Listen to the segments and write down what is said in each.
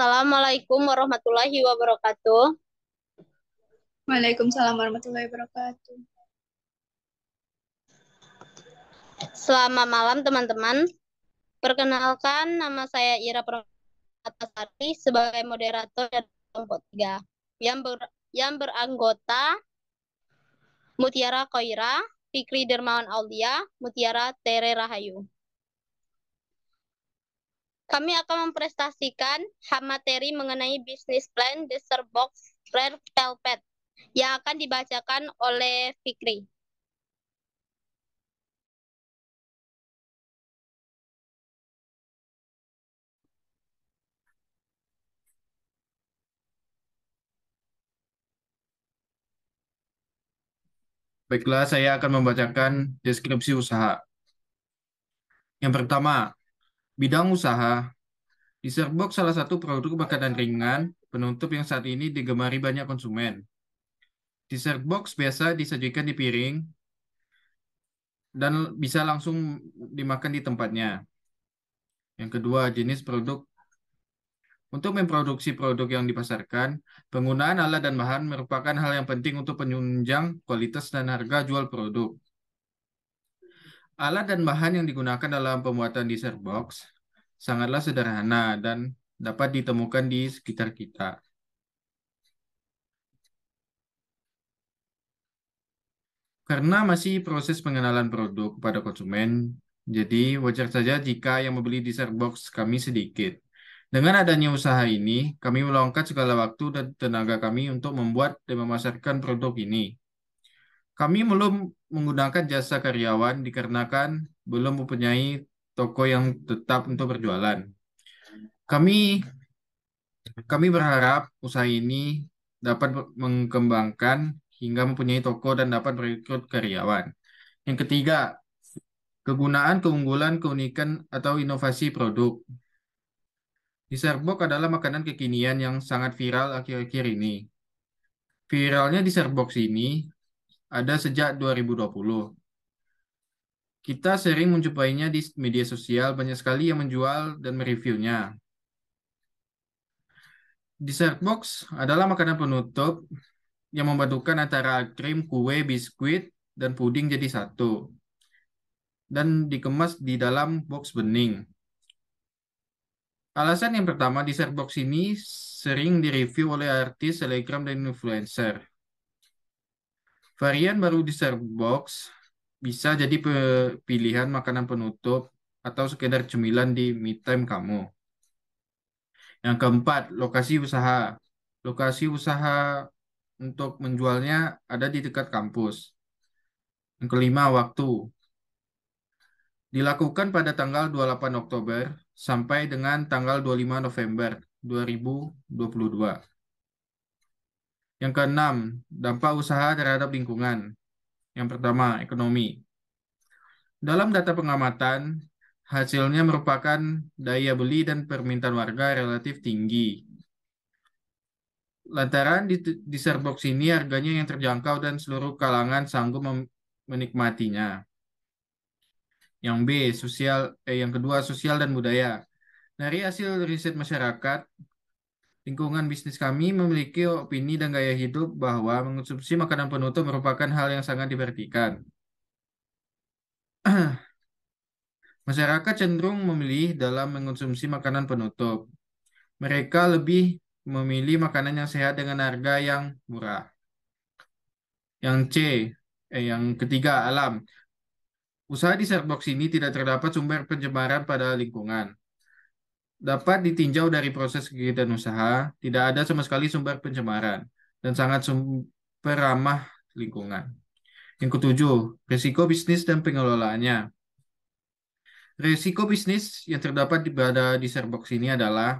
Assalamualaikum warahmatullahi wabarakatuh. Waalaikumsalam warahmatullahi wabarakatuh. Selamat malam teman-teman. Perkenalkan, nama saya Ira Permatasari sebagai moderator dari kelompok 3 yang beranggota Mutiara Koira, Fikri Dermawan Aulia, Mutiara Tere Rahayu. Kami akan mempresentasikan materi mengenai bisnis plan dessert box Rare Velvet yang akan dibacakan oleh Fikri. Baiklah, saya akan membacakan deskripsi usaha. Yang pertama, bidang usaha. Dessert box salah satu produk makanan ringan, penutup yang saat ini digemari banyak konsumen. Dessert box biasa disajikan di piring dan bisa langsung dimakan di tempatnya. Yang kedua, jenis produk. Untuk memproduksi produk yang dipasarkan, penggunaan alat dan bahan merupakan hal yang penting untuk penunjang kualitas dan harga jual produk. Alat dan bahan yang digunakan dalam pembuatan dessert box sangatlah sederhana dan dapat ditemukan di sekitar kita. Karena masih proses pengenalan produk pada konsumen, jadi wajar saja jika yang membeli dessert box kami sedikit. Dengan adanya usaha ini, kami meluangkan segala waktu dan tenaga kami untuk membuat dan memasarkan produk ini. Kami belum menggunakan jasa karyawan dikarenakan belum mempunyai toko yang tetap untuk berjualan. Kami Kami berharap usaha ini dapat mengembangkan hingga mempunyai toko dan dapat merekrut karyawan. Yang ketiga, kegunaan, keunggulan, keunikan, atau inovasi produk. Dessert box adalah makanan kekinian yang sangat viral akhir-akhir ini. Viralnya dessert box ini ada sejak 2020. Kita sering menjumpainya di media sosial, banyak sekali yang menjual dan mereviewnya. Dessert box adalah makanan penutup yang memadukan antara krim, kue, biskuit, dan puding jadi satu, dan dikemas di dalam box bening. Alasan yang pertama, dessert box ini sering direview oleh artis, selebgram, dan influencer. Varian baru dessert box bisa jadi pilihan makanan penutup atau sekedar cemilan di me time kamu. Yang keempat, lokasi usaha. Lokasi usaha untuk menjualnya ada di dekat kampus. Yang kelima, waktu. Dilakukan pada tanggal 28 Oktober sampai dengan tanggal 25 November 2022. Yang keenam, dampak usaha terhadap lingkungan. Yang pertama, ekonomi. Dalam data pengamatan, hasilnya merupakan daya beli dan permintaan warga relatif tinggi. Lantaran di Starbucks ini harganya yang terjangkau dan seluruh kalangan sanggup menikmatinya. Yang kedua, sosial dan budaya. Dari hasil riset masyarakat, lingkungan bisnis kami memiliki opini dan gaya hidup bahwa mengonsumsi makanan penutup merupakan hal yang sangat diperhatikan. Masyarakat cenderung memilih dalam mengonsumsi makanan penutup. Mereka lebih memilih makanan yang sehat dengan harga yang murah. Yang ketiga, alam. Usaha di Starbucks ini tidak terdapat sumber pencemaran pada lingkungan. Dapat ditinjau dari proses kegiatan usaha, tidak ada sama sekali sumber pencemaran dan sangat sumber ramah lingkungan. Yang ketujuh, risiko bisnis dan pengelolaannya. Risiko bisnis yang terdapat di Starbucks ini adalah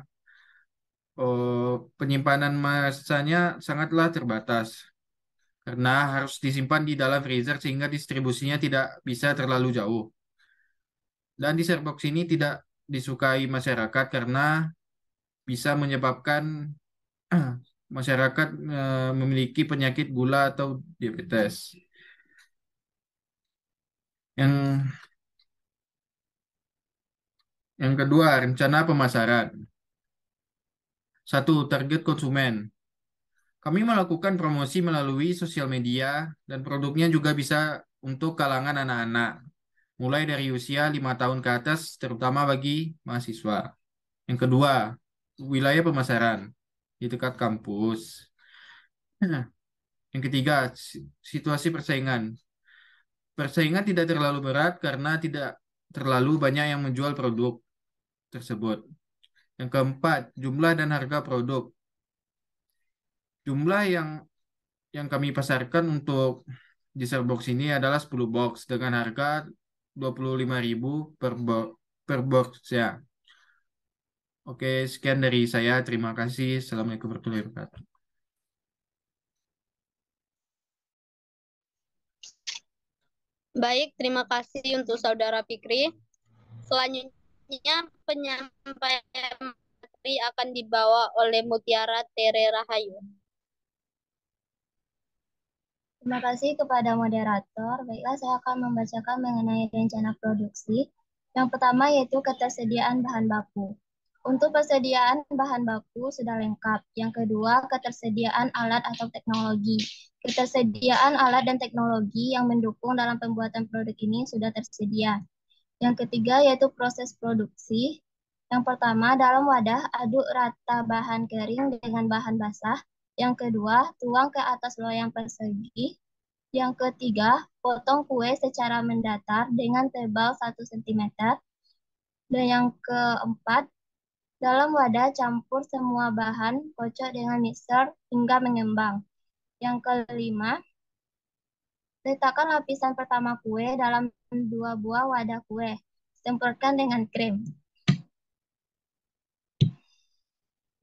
penyimpanan masanya sangatlah terbatas karena harus disimpan di dalam freezer sehingga distribusinya tidak bisa terlalu jauh. Dan di Starbucks ini tidak disukai masyarakat karena bisa menyebabkan masyarakat memiliki penyakit gula atau diabetes. Yang yang kedua, rencana pemasaran. 1. Target konsumen. Kami melakukan promosi melalui sosial media dan produknya juga bisa untuk kalangan anak-anak, mulai dari usia 5 tahun ke atas, terutama bagi mahasiswa. Yang kedua, wilayah pemasaran di dekat kampus. Yang ketiga, situasi persaingan. Persaingan tidak terlalu berat karena tidak terlalu banyak yang menjual produk tersebut. Yang keempat, jumlah dan harga produk. Jumlah yang kami pasarkan untuk Deezer box ini adalah 10 box dengan harga 25.000 per box ya. Oke, sekian dari saya. Terima kasih. Assalamualaikum warahmatullahi wabarakatuh. Baik, terima kasih untuk Saudara Fikri. Selanjutnya penyampaian materi akan dibawa oleh Mutiara Tere Rahayu. Terima kasih kepada moderator. Baiklah, saya akan membacakan mengenai rencana produksi. Yang pertama yaitu ketersediaan bahan baku. Untuk persediaan bahan baku sudah lengkap. Yang kedua, ketersediaan alat atau teknologi. Ketersediaan alat dan teknologi yang mendukung dalam pembuatan produk ini sudah tersedia. Yang ketiga yaitu proses produksi. Yang pertama, dalam wadah aduk rata bahan kering dengan bahan basah. Yang kedua, tuang ke atas loyang persegi. Yang ketiga, potong kue secara mendatar dengan tebal 1 cm. Dan yang keempat, dalam wadah campur semua bahan, kocok dengan mixer hingga mengembang. Yang kelima, letakkan lapisan pertama kue dalam 2 buah wadah kue. Semprotkan dengan krim.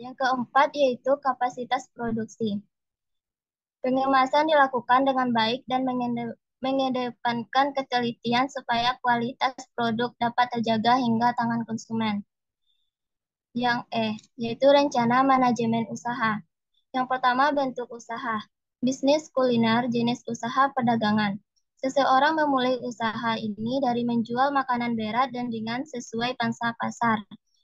Yang keempat yaitu kapasitas produksi. Pengemasan dilakukan dengan baik dan mengedepankan ketelitian supaya kualitas produk dapat terjaga hingga tangan konsumen. Yang yaitu rencana manajemen usaha. Yang pertama, bentuk usaha. Bisnis kuliner jenis usaha perdagangan. Seseorang memulai usaha ini dari menjual makanan berat dan ringan sesuai pangsa pasar.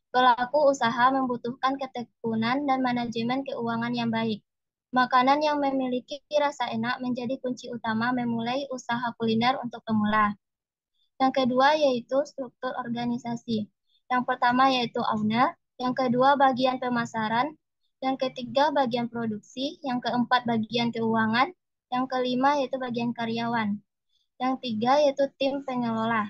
Pelaku usaha membutuhkan ketekunan dan manajemen keuangan yang baik. Makanan yang memiliki rasa enak menjadi kunci utama memulai usaha kuliner untuk pemula. Yang kedua yaitu struktur organisasi. Yang pertama yaitu owner, yang kedua bagian pemasaran, yang ketiga bagian produksi, yang keempat bagian keuangan, yang kelima yaitu bagian karyawan. Yang tiga yaitu tim pengelola.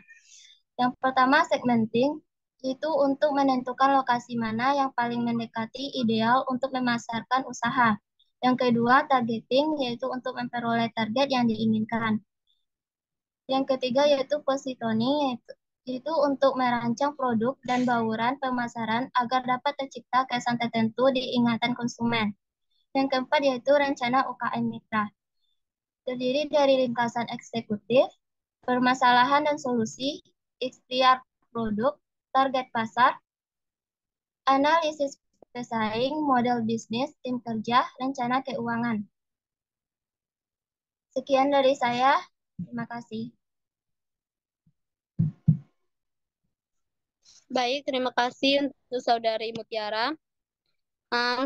Yang pertama segmenting, itu untuk menentukan lokasi mana yang paling mendekati ideal untuk memasarkan usaha. Yang kedua, targeting, yaitu untuk memperoleh target yang diinginkan. Yang ketiga, yaitu positioning, yaitu untuk merancang produk dan bauran pemasaran agar dapat tercipta kesan tertentu di ingatan konsumen. Yang keempat, yaitu rencana UKM Mitra. Terdiri dari ringkasan eksekutif, permasalahan dan solusi, ikhtiar produk, target pasar, analisis pesaing, model bisnis, tim kerja, rencana keuangan. Sekian dari saya. Terima kasih. Baik, terima kasih untuk Saudari Mutiara.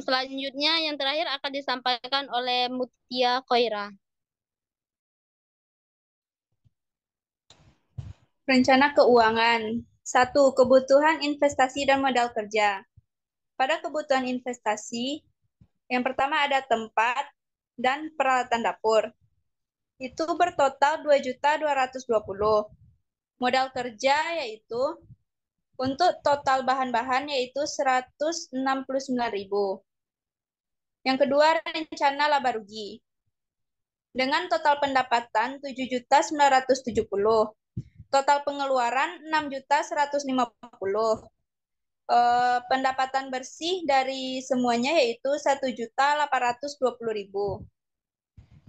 Selanjutnya yang terakhir akan disampaikan oleh Mutia Koira. Rencana keuangan. 1. Kebutuhan investasi dan modal kerja. Pada kebutuhan investasi, yang pertama ada tempat dan peralatan dapur. Itu bertotal 2.220.000. Modal kerja yaitu untuk total bahan-bahan yaitu 169.000. Yang kedua, rencana laba rugi. Dengan total pendapatan 7.970.000. Total pengeluaran 6.150.000. Pendapatan bersih dari semuanya yaitu 1.820.000.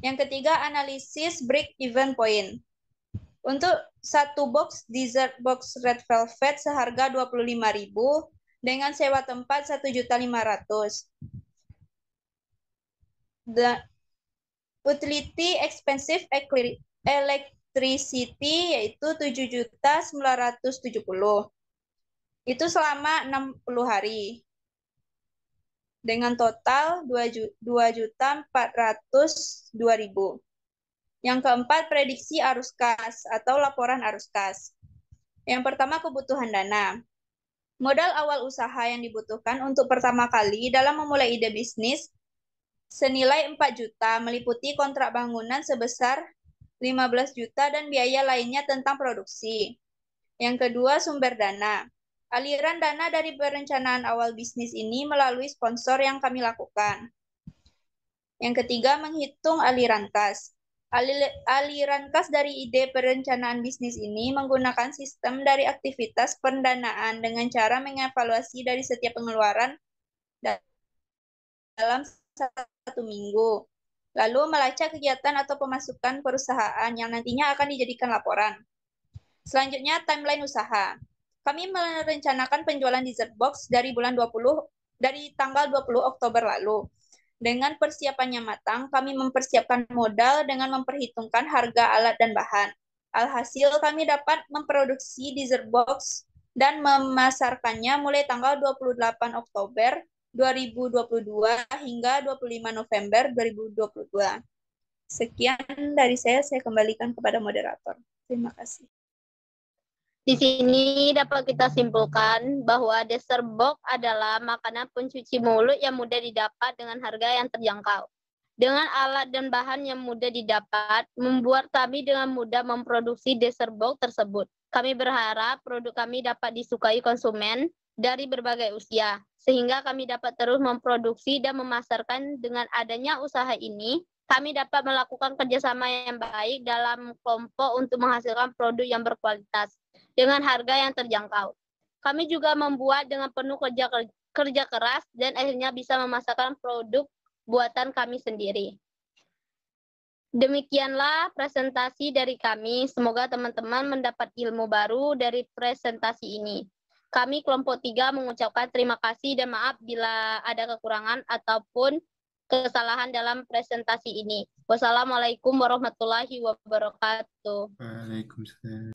Yang ketiga, analisis break-even point. Untuk satu box dessert box red velvet seharga 25.000 dengan sewa tempat 1.500.000. The utility expensive electricity yaitu 7.970.000. Itu selama 60 hari. dengan total 2.402.000. Yang keempat, prediksi arus kas atau laporan arus kas. Yang pertama, kebutuhan dana. Modal awal usaha yang dibutuhkan untuk pertama kali dalam memulai ide bisnis senilai 4 juta, meliputi kontrak bangunan sebesar 15 juta dan biaya lainnya tentang produksi. Yang kedua, sumber dana. Aliran dana dari perencanaan awal bisnis ini melalui sponsor yang kami lakukan. Yang ketiga, menghitung aliran kas. Aliran kas dari ide perencanaan bisnis ini menggunakan sistem dari aktivitas pendanaan dengan cara mengevaluasi dari setiap pengeluaran dalam 1 minggu. Lalu melacak kegiatan atau pemasukan perusahaan yang nantinya akan dijadikan laporan. Selanjutnya, timeline usaha. Kami merencanakan penjualan dessert box dari tanggal 20 Oktober lalu. Dengan persiapannya matang, kami mempersiapkan modal dengan memperhitungkan harga alat dan bahan. Alhasil, kami dapat memproduksi dessert box dan memasarkannya mulai tanggal 28 Oktober 2022 hingga 25 November 2022. Sekian dari saya kembalikan kepada moderator. Terima kasih. Di sini dapat kita simpulkan bahwa dessert box adalah makanan pencuci mulut yang mudah didapat dengan harga yang terjangkau. Dengan alat dan bahan yang mudah didapat, membuat kami dengan mudah memproduksi dessert box tersebut. Kami berharap produk kami dapat disukai konsumen dari berbagai usia, sehingga kami dapat terus memproduksi dan memasarkan. Dengan adanya usaha ini, kami dapat melakukan kerjasama yang baik dalam kelompok untuk menghasilkan produk yang berkualitas dengan harga yang terjangkau. Kami juga membuat dengan penuh kerja keras dan akhirnya bisa memasarkan produk buatan kami sendiri. Demikianlah presentasi dari kami. Semoga teman-teman mendapat ilmu baru dari presentasi ini. Kami kelompok 3 mengucapkan terima kasih dan maaf bila ada kekurangan ataupun kesalahan dalam presentasi ini. Wassalamualaikum warahmatullahi wabarakatuh. Waalaikumsalam.